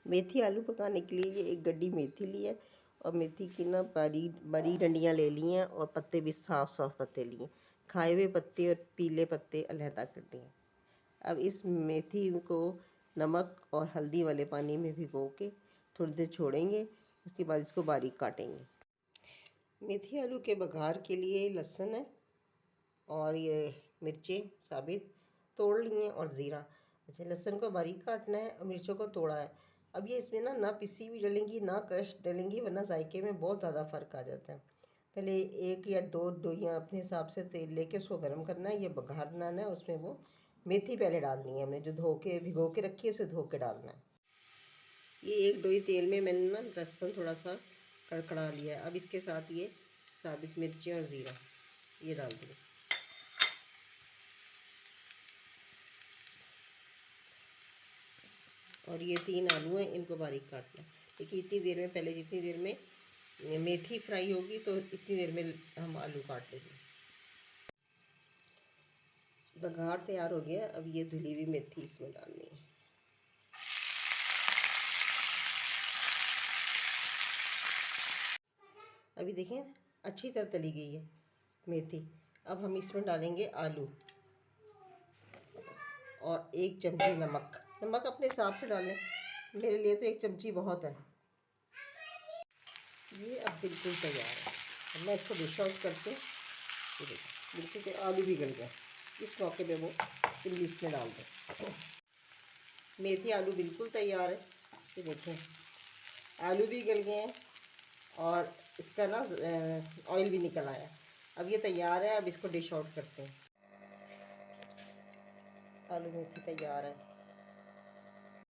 मेथी आलू पकाने के लिए ये एक गड्डी मेथी ली है और मेथी की ना बड़ी बड़ी डंडियाँ ले ली हैं और पत्ते भी साफ साफ पत्ते लिए, खाए हुए पत्ते और पीले पत्ते अलहदा कर दिए। अब इस मेथी को नमक और हल्दी वाले पानी में भिगो के थोड़ी देर छोड़ेंगे, उसके बाद इसको बारीक काटेंगे। मेथी आलू के बघार के लिए लहसुन है और ये मिर्चें साबित तोड़ लिए और ज़ीरा। अच्छा, लहसुन को बारीक काटना है और मिर्चों को तोड़ा है। अब ये इसमें ना पिसी हुई डलेंगी ना क्रश डलेंगी, वरना जायके में बहुत ज़्यादा फ़र्क आ जाता है। पहले एक या दो या अपने हिसाब से तेल लेके उसको गर्म करना है, ये बघार बनाना है। उसमें वो मेथी पहले डालनी है, हमने जो धो के भिगो के रखी है उसे धो के डालना है। ये एक डोई तेल में मैंने ना लहसुन थोड़ा सा कड़कड़ा लिया है। अब इसके साथ ये साबित मिर्ची और ज़ीरा ये डाल दूँगी। और ये 3 आलू हैं, इनको बारीक काटना है। देखिए इतनी देर में, पहले जितनी देर में मेथी फ्राई होगी तो इतनी देर में हम आलू काट लेंगे। बघार तैयार हो गया। अब ये धुली हुई मेथी इसमें डालनी है। अभी देखें अच्छी तरह तली गई है मेथी। अब हम इसमें डालेंगे आलू और 1 चमची नमक। नमक अपने हिसाब से डालें, मेरे लिए तो 1 चमची बहुत है। ये अब बिल्कुल तैयार है। मैं इसको डिश आउट करके बिल्कुल आलू भी गल गए। इस मौके पे वो इमली इसमें डाल दें। मेथी आलू बिल्कुल तैयार है। ये देखें आलू भी गल गए हैं और इसका ना ऑयल भी निकल आया। अब ये तैयार है। अब इसको डिश आउट करते हैं। आलू मेथी तैयार है।